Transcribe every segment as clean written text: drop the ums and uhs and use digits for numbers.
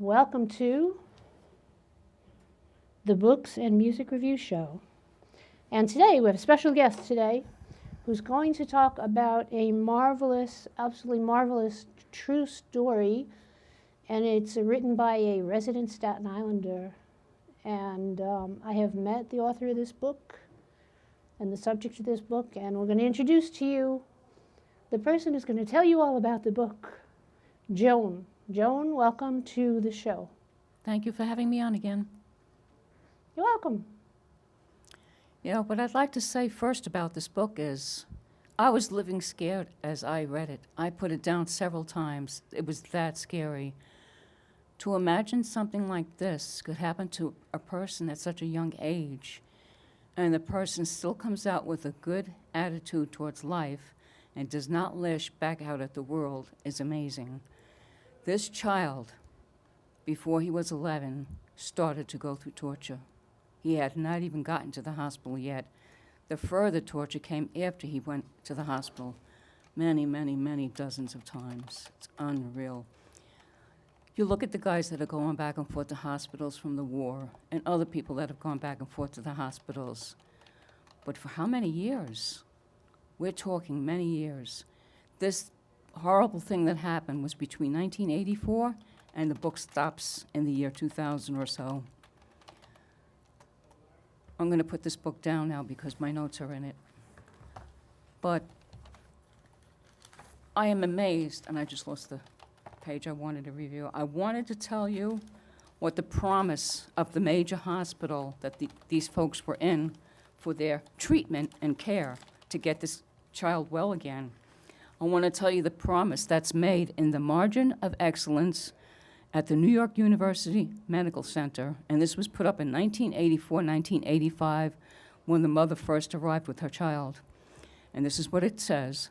Welcome to the Books and Music Review Show. And today we have a special guest today who's going to talk about a marvelous, absolutely marvelous true story. And it's written by a resident Staten Islander. And I have met the author of this book and the subject of this book, and we're going to introduce to you the person who's going to tell you all about the book, Joan. Joan, welcome to the show. Thank you for having me on again. You're welcome. You know, what I'd like to say first about this book is I was living scared as I read it. I put it down several times. It was that scary. To imagine something like this could happen to a person at such a young age, and the person still comes out with a good attitude towards life and does not lash back out at the world is amazing. This child, before he was 11, started to go through torture. He had not even gotten to the hospital yet. The further torture came after he went to the hospital many, many, many dozens of times. It's unreal. You look at the guys that are going back and forth to hospitals from the war and other people that have gone back and forth to the hospitals. But for how many years? We're talking many years. This horrible thing that happened was between 1984 and the book stops in the year 2000 or so. I'm going to put this book down now because my notes are in it. But I am amazed, and I just lost the page I wanted to review. I wanted to tell you what the promise of the major hospital that these folks were in for their treatment and care to get this child well again. I want to tell you the promise that's made in the margin of excellence at the New York University Medical Center, and this was put up in 1984, 1985, when the mother first arrived with her child. And this is what it says: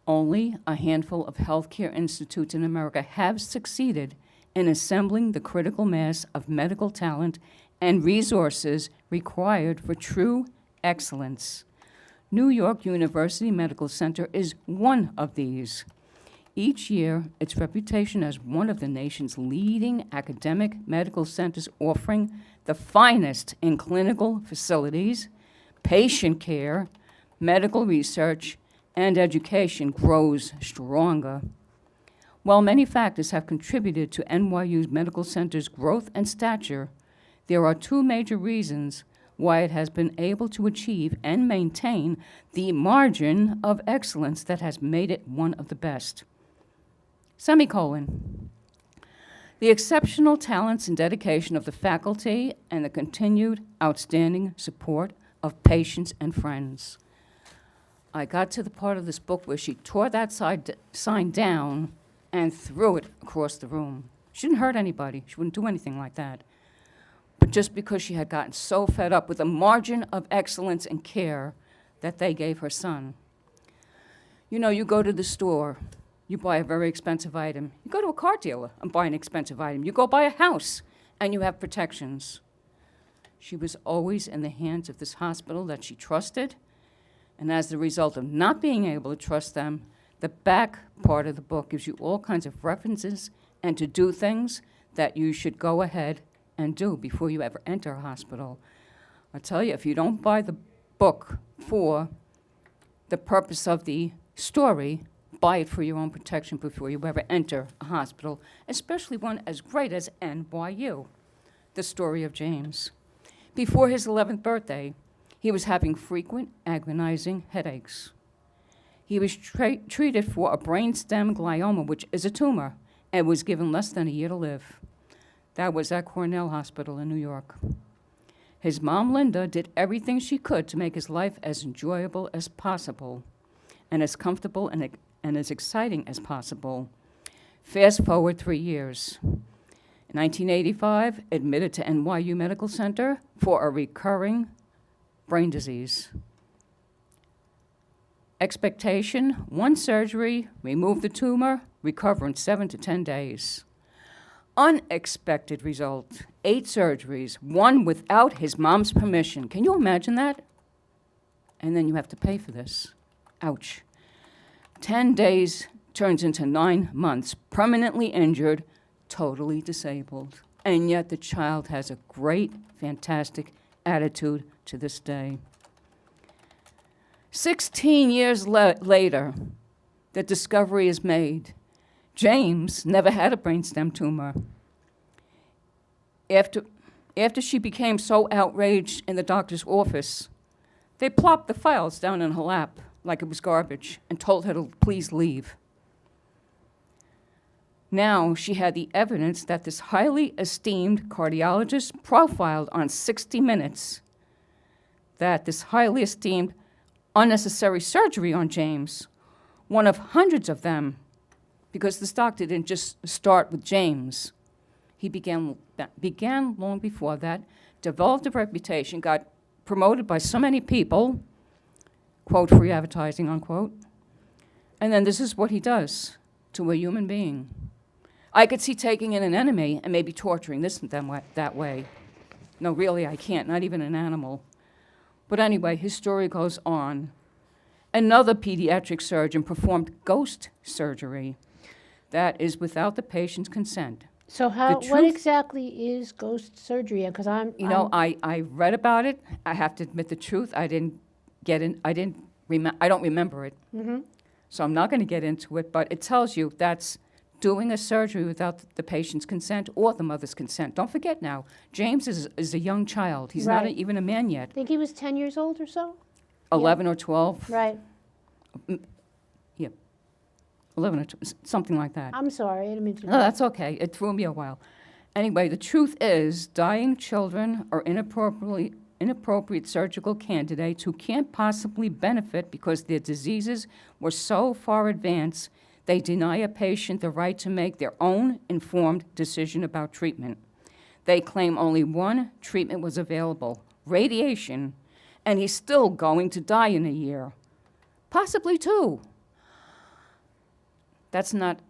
only a handful of healthcare institutes in America have succeeded in assembling the critical mass of medical talent and resources required for true excellence. New York University Medical Center is one of these. Each year, its reputation as one of the nation's leading academic medical centers offering the finest in clinical facilities, patient care, medical research, and education grows stronger. While many factors have contributed to NYU's medical center's growth and stature, there are two major reasons why it has been able to achieve and maintain the margin of excellence that has made it one of the best. Semicolon. The exceptional talents and dedication of the faculty and the continued outstanding support of patients and friends. I got to the part of this book where she tore that sign down and threw it across the room. She didn't hurt anybody. She wouldn't do anything like that. But just because she had gotten so fed up with the margin of excellence and care that they gave her son. You know, you go to the store, you buy a very expensive item. You go to a car dealer and buy an expensive item. You go buy a house and you have protections. She was always in the hands of this hospital that she trusted, and as the result of not being able to trust them, the back part of the book gives you all kinds of references and to do things that you should go ahead and do before you ever enter a hospital. I tell you, if you don't buy the book for the purpose of the story, buy it for your own protection before you ever enter a hospital, especially one as great as NYU, the story of James. Before his 11th birthday, he was having frequent agonizing headaches. He was treated for a brainstem glioma, which is a tumor, and was given less than a year to live. That was at Cornell Hospital in New York. His mom, Linda, did everything she could to make his life as enjoyable as possible and as comfortable and as exciting as possible. Fast forward 3 years. In 1985, admitted to NYU Medical Center for a recurring brain disease. Expectation, 1 surgery, remove the tumor, recover in 7 to 10 days. Unexpected result, 8 surgeries, 1 without his mom's permission. Can you imagine that? And then you have to pay for this. Ouch. 10 days turns into 9 months, permanently injured, totally disabled. And yet the child has a great, fantastic attitude to this day. 16 years later, the discovery is made. James never had a brainstem tumor. After she became so outraged in the doctor's office, they plopped the files down in her lap like it was garbage and told her to please leave. Now she had the evidence that this highly esteemed cardiologist profiled on 60 Minutes that this highly esteemed unnecessary surgery on James, one of hundreds of them, because this doctor didn't just start with James. He began long before that, developed a reputation, got promoted by so many people, quote, free advertising, unquote. And then this is what he does to a human being. I could see taking in an enemy and maybe torturing this and that way. No, really, I can't, not even an animal. But anyway, his story goes on. Another pediatric surgeon performed ghost surgery that is without the patient's consent. So what exactly is ghost surgery? Because I read about it. I have to admit the truth. I don't remember it. Mm-hmm. So I'm not going to get into it, but it tells you that's doing a surgery without the patient's consent or the mother's consent. Don't forget now, James is a young child. He's not even a man yet. I think he was 10 years old or so? 11 or 12. Right. Yeah. 11 or 12, something like that. I'm sorry, I didn't mean to. No, that's okay. It threw me a while. Anyway, the truth is, dying children are inappropriate surgical candidates who can't possibly benefit because their diseases were so far advanced they deny a patient the right to make their own informed decision about treatment. They claim only one treatment was available, radiation, and he's still going to die in a year, possibly two. That's not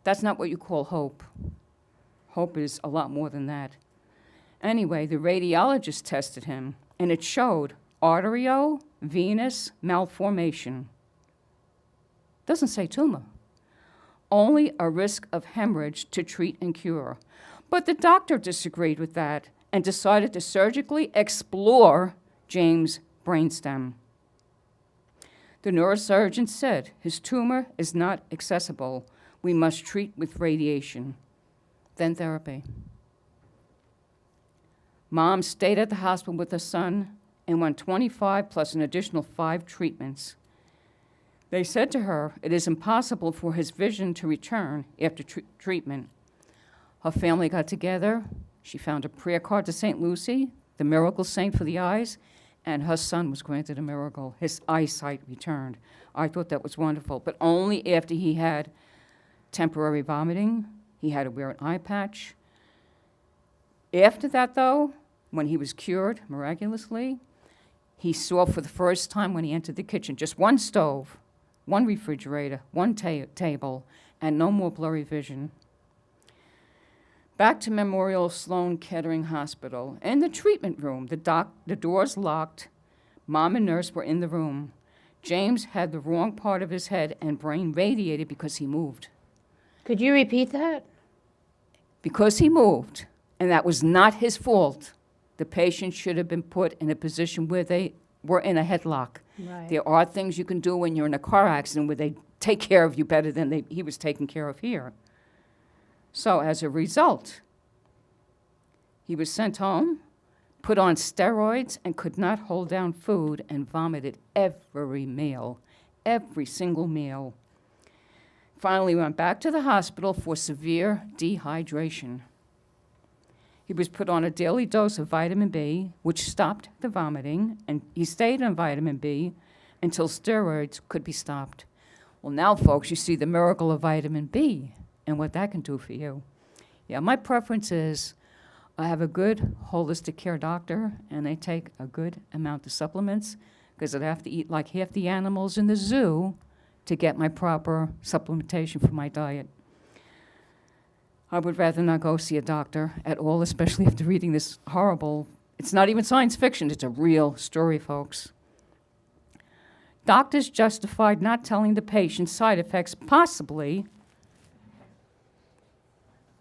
what you call hope. Hope is a lot more than that. Anyway, the radiologist tested him, and it showed arteriovenous malformation. Doesn't say tumor. Only a risk of hemorrhage to treat and cure. But the doctor disagreed with that and decided to surgically explore James' brainstem. The neurosurgeon said his tumor is not accessible. We must treat with radiation, then therapy. Mom stayed at the hospital with her son and went 25 plus an additional 5 treatments. They said to her, it is impossible for his vision to return after treatment. Her family got together. She found a prayer card to St. Lucy, the miracle saint for the eyes, and her son was granted a miracle. His eyesight returned. I thought that was wonderful, but only after he had temporary vomiting. He had to wear an eye patch. After that, though, when he was cured miraculously, he saw for the first time when he entered the kitchen just one stove, one refrigerator, one table, and no more blurry vision. Back to Memorial Sloan Kettering Hospital. In the treatment room, the doors locked. Mom and nurse were in the room. James had the wrong part of his head and brain radiated because he moved. Could you repeat that? Because he moved, and that was not his fault. The patient should have been put in a position where they were in a headlock. Right. There are things you can do when you're in a car accident where they take care of you better than he was taken care of here. So as a result, he was sent home, put on steroids, and could not hold down food and vomited every meal, every single meal. Finally went back to the hospital for severe dehydration. He was put on a daily dose of vitamin B, which stopped the vomiting, and he stayed on vitamin B until steroids could be stopped. Well, now, folks, you see the miracle of vitamin B and what that can do for you. Yeah, my preference is I have a good holistic care doctor, and I take a good amount of supplements because I'd have to eat like half the animals in the zoo to get my proper supplementation for my diet. I would rather not go see a doctor at all, especially after reading this horrible, it's not even science fiction, it's a real story, folks. Doctors justified not telling the patient side effects possibly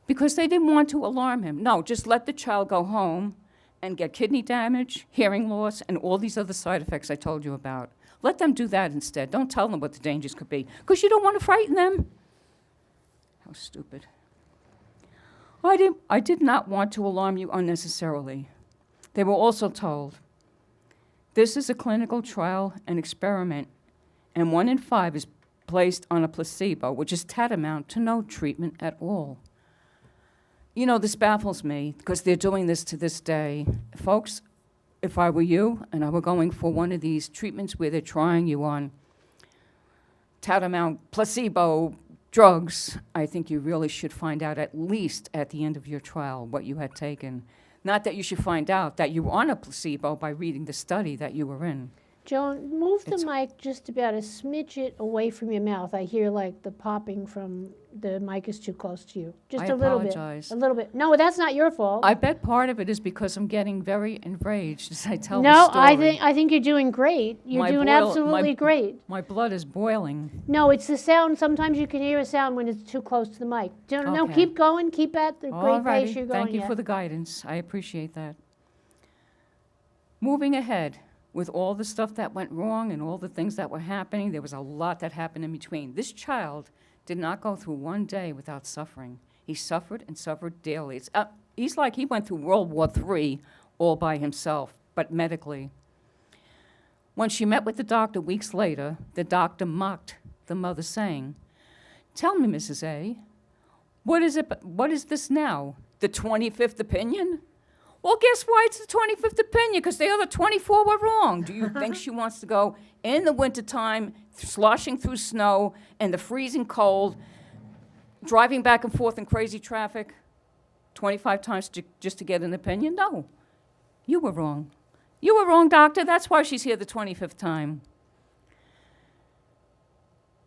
because they didn't want to alarm him. No, just let the child go home and get kidney damage, hearing loss, and all these other side effects I told you about. Let them do that instead. Don't tell them what the dangers could be, because you don't want to frighten them. How stupid. I did not want to alarm you unnecessarily. They were also told, this is a clinical trial and experiment, and 1 in 5 is placed on a placebo, which is tantamount to no treatment at all. You know, this baffles me, because they're doing this to this day. Folks, if I were you and I were going for one of these treatments where they're trying you on tantamount placebo drugs, I think you really should find out at least at the end of your trial what you had taken. Not that you should find out that you were on a placebo by reading the study that you were in. Joan, move the mic just about a smidget away from your mouth. I hear like the popping from the mic is too close to you. Just I a little apologize. bit. A little bit. No, that's not your fault. I bet part of it is because I'm getting very enraged as I tell no, the story. I think you're doing great. You're doing absolutely great. My blood is boiling. No, it's the sound. Sometimes you can hear a sound when it's too close to the mic. No, Okay. keep going. Keep at the great pace you're going. Thank you for the guidance. I appreciate that. Moving ahead, with all the stuff that went wrong and all the things that were happening, there was a lot that happened in between. This child did not go through one day without suffering. He suffered and suffered daily. He's like he went through World War III all by himself, but medically. When she met with the doctor weeks later, the doctor mocked the mother, saying, "Tell me, Mrs. A, what is this now? The 25th opinion? Well, guess why it's the 25th opinion? Because the other 24 were wrong. Do you think she wants to go in the wintertime, sloshing through snow and the freezing cold, driving back and forth in crazy traffic 25 times just to get an opinion? No. You were wrong. You were wrong, doctor. That's why she's here the 25th time."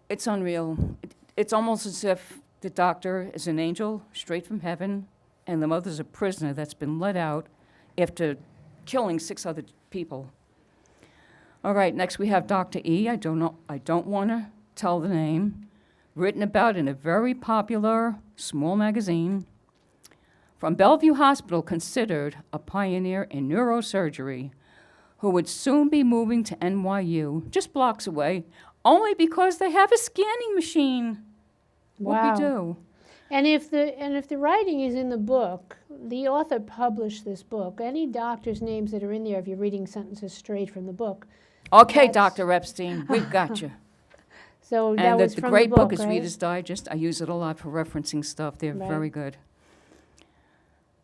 It's unreal. It's almost as if the doctor is an angel straight from heaven, and the mother's a prisoner that's been let out after killing 6 other people. All right, next we have Dr. E. I don't want to tell the name. Written about in a very popular small magazine. From Bellevue Hospital, considered a pioneer in neurosurgery, who would soon be moving to NYU, just blocks away, only because they have a scanning machine. Wow. What we do? And if the writing is in the book, the author published this book. Any doctor's names that are in there, if you're reading sentences straight from the book. Okay, That's- Dr. Epstein, we've got you. So that And was the from great the book, book is right? Reader's Digest. I use it a lot for referencing stuff. They're Right. very good.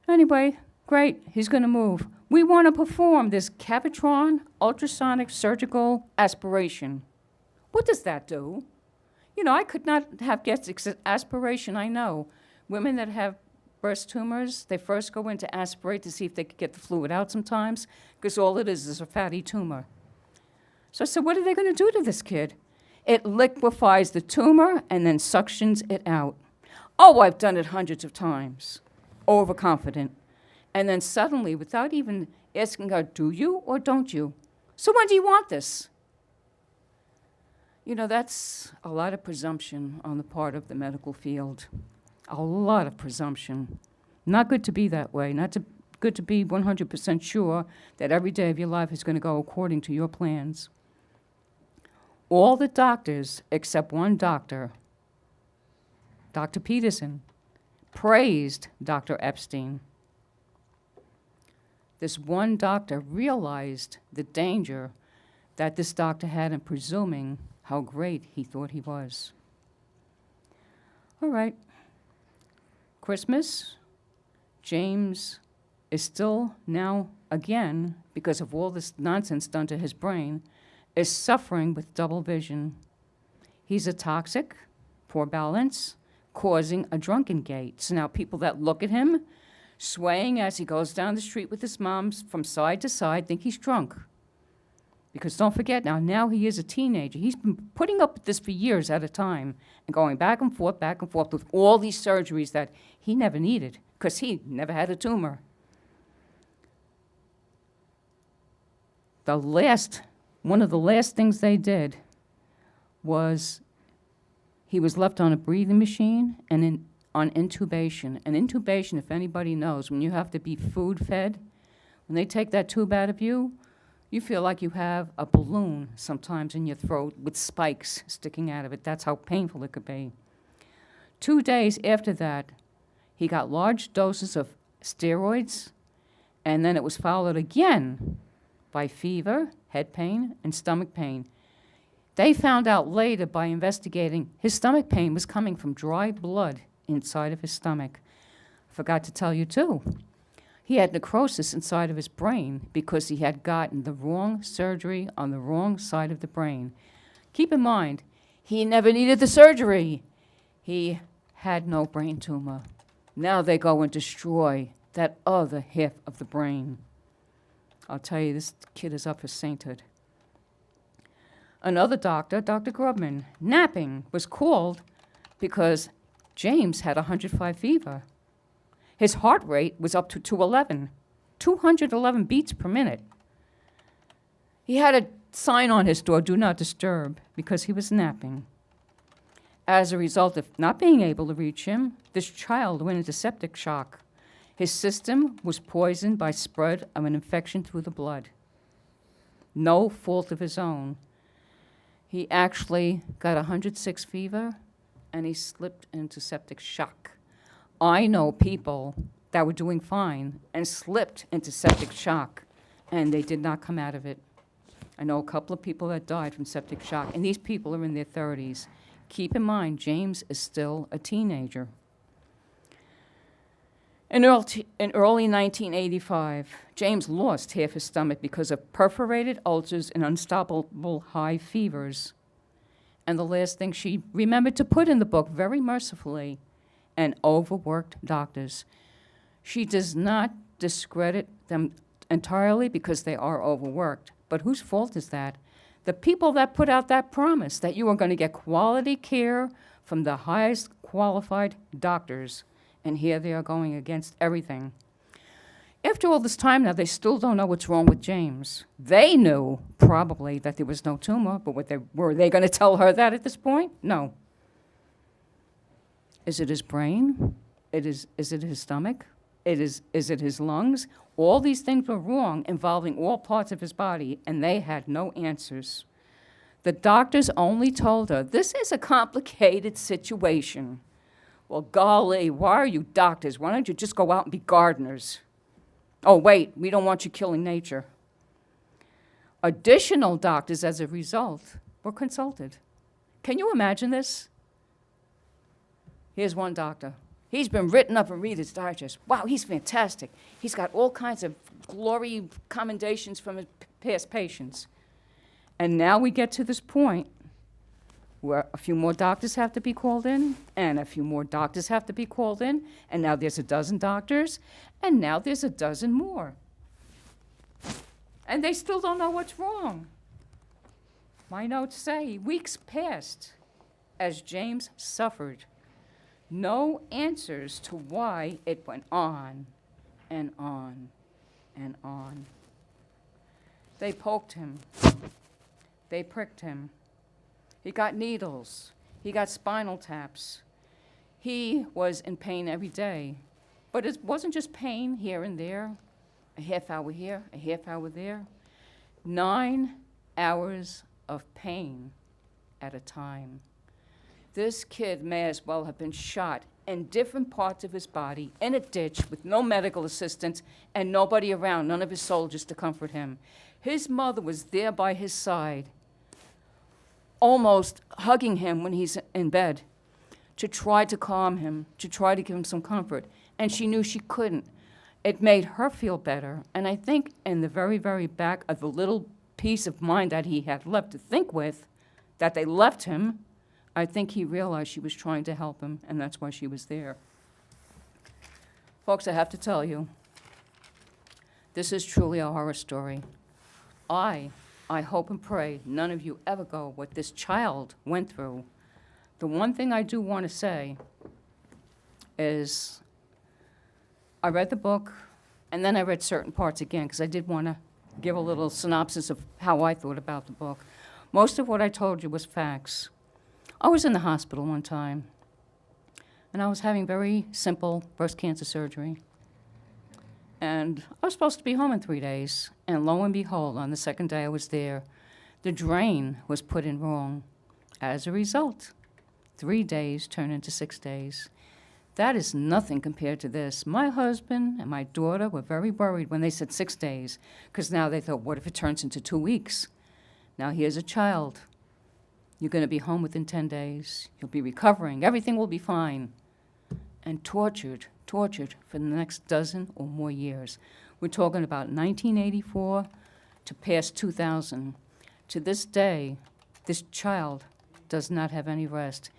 Anyway, great. He's going to move. We want to perform this Cavitron ultrasonic surgical aspiration. What does that do? You know, I could not have guessed aspiration. I know. Women that have breast tumors, they first go in to aspirate to see if they could get the fluid out sometimes, because all it is a fatty tumor. So I said, what are they going to do to this kid? It liquefies the tumor and then suctions it out. Oh, I've done it hundreds of times. Overconfident. And then suddenly, without even asking her, do you or don't you? So when do you want this? You know, that's a lot of presumption on the part of the medical field. A lot of presumption. Not good to be that way. Good to be 100% sure that every day of your life is going to go according to your plans. All the doctors, except one doctor, Dr. Peterson, praised Dr. Epstein. This one doctor realized the danger that this doctor had in presuming how great he thought he was. All right. Christmas, James is still now, again, because of all this nonsense done to his brain, is suffering with double vision. He's a toxic, poor balance, causing a drunken gait. So now people that look at him, swaying as he goes down the street with his mom from side to side, think he's drunk. Because don't forget, now he is a teenager. He's been putting up with this for years at a time and going back and forth with all these surgeries that he never needed because he never had a tumor. One of the last things they did was he was left on a breathing machine and on intubation. And intubation, if anybody knows, when you have to be food fed, when they take that tube out of you, you feel like you have a balloon sometimes in your throat with spikes sticking out of it. That's how painful it could be. 2 days after that, he got large doses of steroids, and then it was followed again by fever, head pain, and stomach pain. They found out later by investigating his stomach pain was coming from dry blood inside of his stomach. I forgot to tell you, too. He had necrosis inside of his brain because he had gotten the wrong surgery on the wrong side of the brain. Keep in mind, he never needed the surgery. He had no brain tumor. Now they go and destroy that other half of the brain. I'll tell you, this kid is up for sainthood. Another doctor, Dr. Grubman, napping, was called because James had 105 fever. His heart rate was up to 211 beats per minute. He had a sign on his door, "Do not disturb," because he was napping. As a result of not being able to reach him, this child went into septic shock. His system was poisoned by spread of an infection through the blood. No fault of his own. He actually got 106 fever, and he slipped into septic shock. I know people that were doing fine and slipped into septic shock, and they did not come out of it. I know a couple of people that died from septic shock, and these people are in their 30s. Keep in mind, James is still a teenager. In early 1985, James lost half his stomach because of perforated ulcers and unstoppable high fevers. And the last thing she remembered to put in the book, very mercifully, and overworked doctors. She does not discredit them entirely because they are overworked. But whose fault is that? The people that put out that promise that you are going to get quality care from the highest qualified doctors, and here they are going against everything. After all this time now, they still don't know what's wrong with James. They knew probably that there was no tumor, but were they going to tell her that at this point? No. Is it his brain? Is it his stomach? Is it his lungs? All these things were wrong, involving all parts of his body, and they had no answers. The doctors only told her, "This is a complicated situation." Well, golly, why are you doctors? Why don't you just go out and be gardeners? Oh, wait, we don't want you killing nature. Additional doctors, as a result, were consulted. Can you imagine this? Here's one doctor. He's been written up in Reader's Digest. Wow, he's fantastic. He's got all kinds of glory commendations from his past patients. And now we get to this point where a few more doctors have to be called in, and a few more doctors have to be called in, and now there's a dozen doctors, and now there's a dozen more. And they still don't know what's wrong. My notes say weeks passed as James suffered. No answers to why it went on and on and on. They poked him. They pricked him. He got needles. He got spinal taps. He was in pain every day. But it wasn't just pain here and there, a half hour here, a half hour there. 9 hours of pain at a time. This kid may as well have been shot in different parts of his body in a ditch with no medical assistance and nobody around, none of his soldiers to comfort him. His mother was there by his side, almost hugging him when he's in bed, to try to calm him, to try to give him some comfort. And she knew she couldn't. It made her feel better. And I think in the very, very back of the little piece of mind that he had left to think with, that they left him, I think he realized she was trying to help him, and that's why she was there. Folks, I have to tell you, this is truly a horror story. I hope and pray none of you ever go what this child went through. The one thing I do want to say is I read the book, and then I read certain parts again, because I did want to give a little synopsis of how I thought about the book. Most of what I told you was facts. I was in the hospital one time, and I was having very simple breast cancer surgery. And I was supposed to be home in 3 days, and lo and behold, on the second day I was there, the drain was put in wrong. As a result, 3 days turned into 6 days. That is nothing compared to this. My husband and my daughter were very worried when they said 6 days, because now they thought, what if it turns into 2 weeks? Now here's a child. You're going to be home within 10 days. You'll be recovering. Everything will be fine. And tortured for the next dozen or more years. We're talking about 1984 to past 2000. To this day, this child does not have any rest.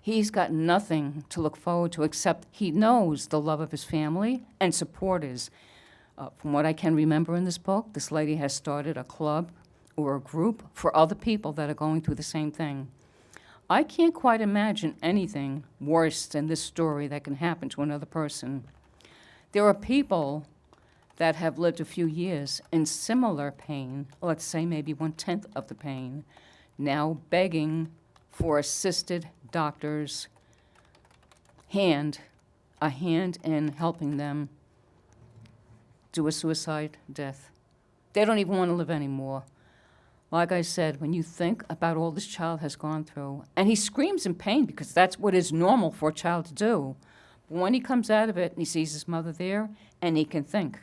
He's got nothing to look forward to except he knows the love of his family and supporters. From what I can remember in this book, this lady has started a club or a group for other people that are going through the same thing. I can't quite imagine anything worse than this story that can happen to another person. There are people that have lived a few years in similar pain, let's say maybe 1/10 of the pain, now begging for assisted doctors' a hand in helping them do a suicide death. They don't even want to live anymore. Like I said, when you think about all this child has gone through, and he screams in pain because that's what is normal for a child to do. But when he comes out of it and he sees his mother there, and he can think,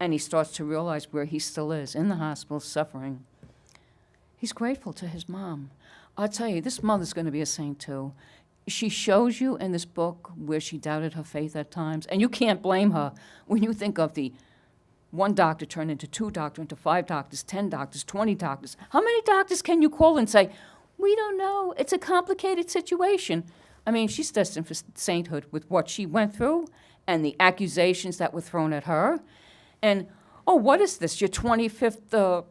and he starts to realize where he still is, in the hospital, suffering, he's grateful to his mom. I'll tell you, this mother's going to be a saint too. She shows you in this book where she doubted her faith at times, and you can't blame her when you think of the one doctor turned into 2 doctors, into 5 doctors, 10 doctors, 20 doctors. How many doctors can you call and say, we don't know, it's a complicated situation? I mean, she's destined for sainthood with what she went through and the accusations that were thrown at her. And, oh, what is this, your 25th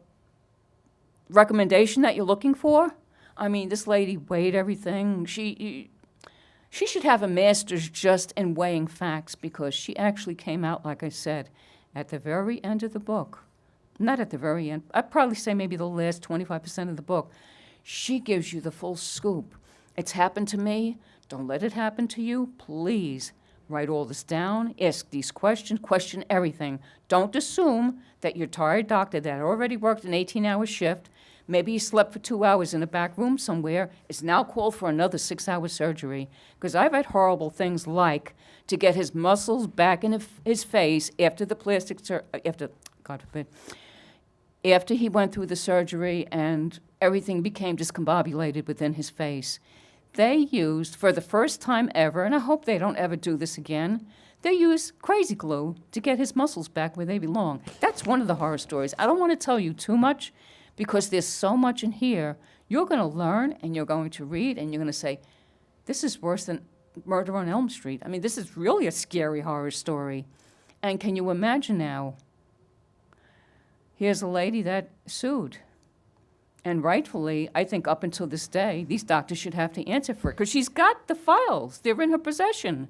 recommendation that you're looking for? I mean, this lady weighed everything. She should have a master's just in weighing facts, because she actually came out, like I said, at the very end of the book. Not at the very end. I'd probably say maybe the last 25% of the book. She gives you the full scoop. It's happened to me. Don't let it happen to you. Please write all this down. Ask these questions. Question everything. Don't assume that your tired doctor that already worked an 18-hour shift, maybe he slept for 2 hours in a back room somewhere, is now called for another 6-hour surgery. Because I've read horrible things like to get his muscles back in his face after the plastic God forbid, after he went through the surgery and everything became discombobulated within his face. They used, for the first time ever, and I hope they don't ever do this again, they used crazy glue to get his muscles back where they belong. That's one of the horror stories. I don't want to tell you too much, because there's so much in here. You're going to learn, and you're going to read, and you're going to say, this is worse than Murder on Elm Street. I mean, this is really a scary horror story. And can you imagine now? Here's a lady that sued. And rightfully, I think up until this day, these doctors should have to answer for it, because she's got the files. They're in her possession.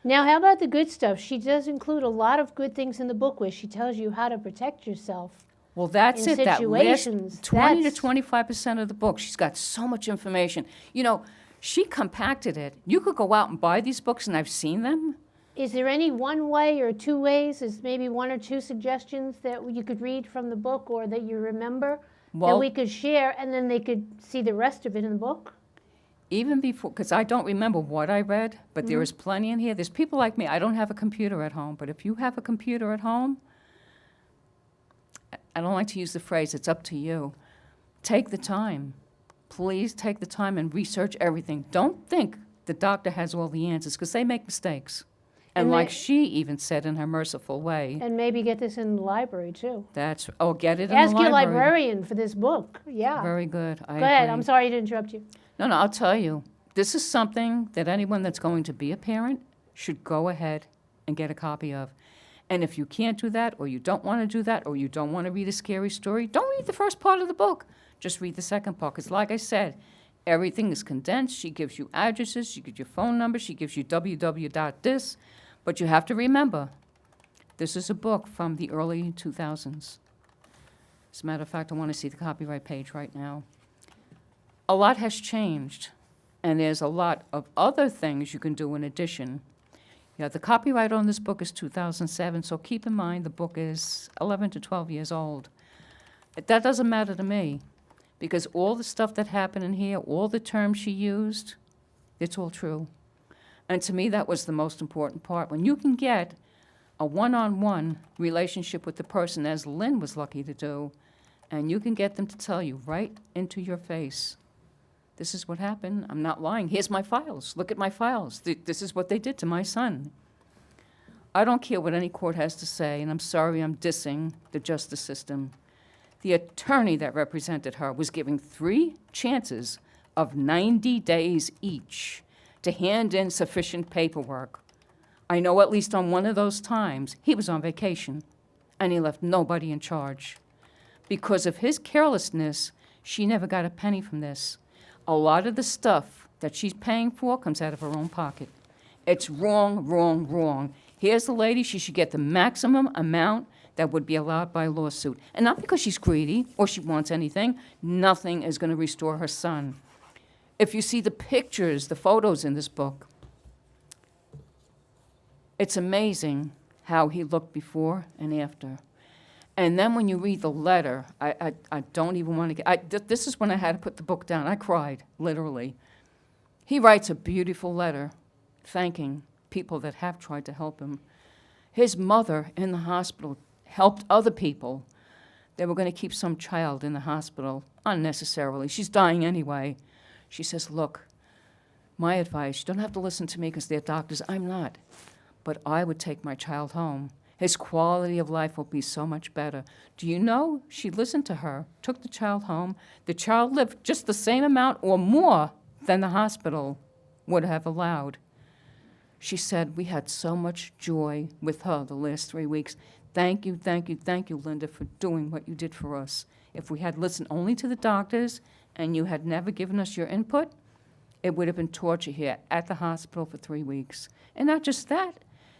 Now, how about the good stuff? She does include a lot of good things in the book where she tells you how to protect yourself. Well, that's in it. That last situations. 20 to 25% of the book, she's got so much information. You know, she compacted it. You could go out and buy these books, and I've seen them. Is there any one way or 2 ways? Is maybe 1 or 2 suggestions that you could read from the book or that you remember that Well, we could share, and then they could see the rest of it in the book? even before, because I don't remember what I read, but there is plenty in here. There's people like me. I don't have a computer at home, but if you have a computer at home, I don't like to use the phrase, it's up to you. Take the time. Please take the time and research everything. Don't think the doctor has all the answers, because they make mistakes. And And like they- she even said in her merciful way, And maybe get this in the library, too. that's, oh, get it in Ask the your library. librarian for this book. Yeah. Very good. I Go ahead. agree. I'm sorry to interrupt you. No, I'll tell you. This is something that anyone that's going to be a parent should go ahead and get a copy of. And if you can't do that, or you don't want to do that, or you don't want to read a scary story, don't read the first part of the book. Just read the second part. Because like I said, everything is condensed. She gives you addresses. She gives you phone numbers. She gives you www.this. But you have to remember, this is a book from the early 2000s. As a matter of fact, I want to see the copyright page right now. A lot has changed. And there's a lot of other things you can do in addition. Yeah, the copyright on this book is 2007, so keep in mind the book is 11 to 12 years old. That doesn't matter to me, because all the stuff that happened in here, all the terms she used, it's all true. And to me, that was the most important part. When you can get a one-on-one relationship with the person, as Lynn was lucky to do, and you can get them to tell you right into your face, this is what happened. I'm not lying. Here's my files. Look at my files. This is what they did to my son. I don't care what any court has to say, and I'm sorry I'm dissing the justice system. The attorney that represented her was given 3 chances of 90 days each to hand in sufficient paperwork. I know at least on one of those times, he was on vacation, and he left nobody in charge. Because of his carelessness, she never got a penny from this. A lot of the stuff that she's paying for comes out of her own pocket. It's wrong, wrong, wrong. Here's the lady, she should get the maximum amount that would be allowed by lawsuit. And not because she's greedy or she wants anything. Nothing is going to restore her son. If you see the pictures, the photos in this book, it's amazing how he looked before and after. And then when you read the letter, I don't even want to get, this is when I had to put the book down. I cried, literally. He writes a beautiful letter thanking people that have tried to help him. His mother in the hospital helped other people. They were going to keep some child in the hospital unnecessarily. She's dying anyway. She says, look, my advice, you don't have to listen to me because they're doctors. I'm not. But I would take my child home. His quality of life will be so much better. Do you know, she listened to her, took the child home. The child lived just the same amount or more than the hospital would have allowed. She said, we had so much joy with her the last 3 weeks. Thank you, thank you, thank you, Linda, for doing what you did for us. If we had listened only to the doctors and you had never given us your input, it would have been torture here at the hospital for 3 weeks. And not just that,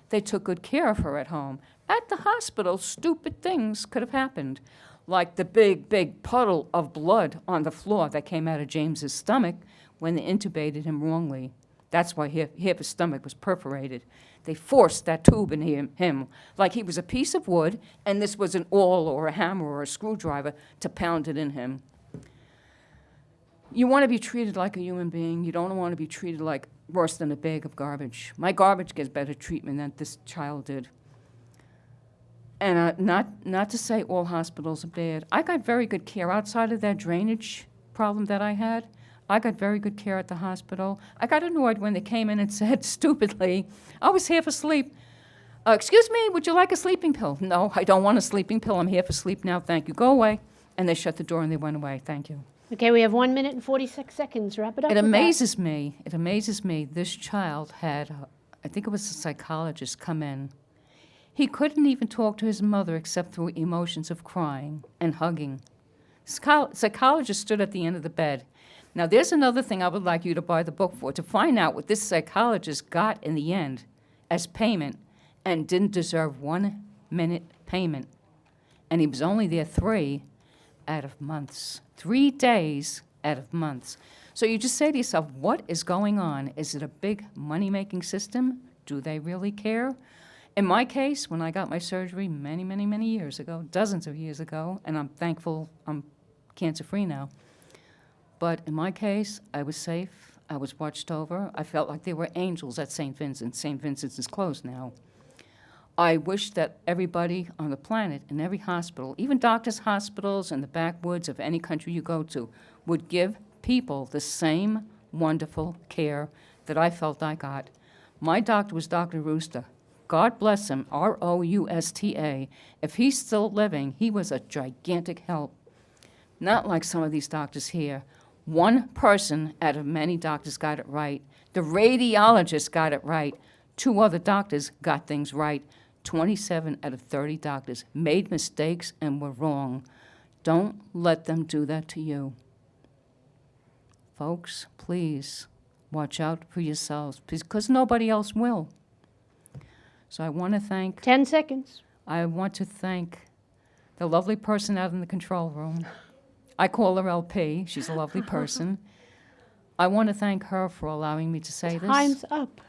they took good care of her at home. At the hospital, stupid things could have happened, like the big, big puddle of blood on the floor that came out of James's stomach when they intubated him wrongly. That's why half his stomach was perforated. They forced that tube in him like he was a piece of wood, and this was an awl or a hammer or a screwdriver to pound it in him. You want to be treated like a human being. You don't want to be treated like worse than a bag of garbage. My garbage gets better treatment than this child did. And not to say all hospitals are bad. I got very good care outside of that drainage problem that I had. I got very good care at the hospital. I got annoyed when they came in and said, stupidly, I was half asleep. Excuse me, would you like a sleeping pill? No, I don't want a sleeping pill. I'm half asleep now. Thank you. Go away. And they shut the door and they went away. Thank you. Okay, we have 1 minute and 46 seconds. Wrap it up. It with that. amazes me. It amazes me. This child had, I think it was a psychologist, come in. He couldn't even talk to his mother except through emotions of crying and hugging. Psychologist stood at the end of the bed. Now, there's another thing I would like you to buy the book for, to find out what this psychologist got in the end as payment and didn't deserve 1 minute payment. And he was only there 3 out of months. 3 days out of months. So you just say to yourself, what is going on? Is it a big money-making system? Do they really care? In my case, when I got my surgery many, many, many years ago, dozens of years ago, and I'm thankful I'm cancer-free now, but in my case, I was safe. I was watched over. I felt like there were angels at St. Vincent's. St. Vincent's is closed now. I wish that everybody on the planet, in every hospital, even doctors' hospitals in the backwoods of any country you go to, would give people the same wonderful care that I felt I got. My doctor was Dr. Rooster. God bless him, R-O-U-S-T-A. If he's still living, he was a gigantic help. Not like some of these doctors here. 1 person out of many doctors got it right. The radiologist got it right. 2 other doctors got things right. 27 out of 30 doctors made mistakes and were wrong. Don't let them do that to you. Folks, please watch out for yourselves, because nobody else will. So I want to thank... 10 seconds. I want to thank the lovely person out in the control room. I call her LP. She's a lovely person. I want to thank her for allowing me to say this. Time's up.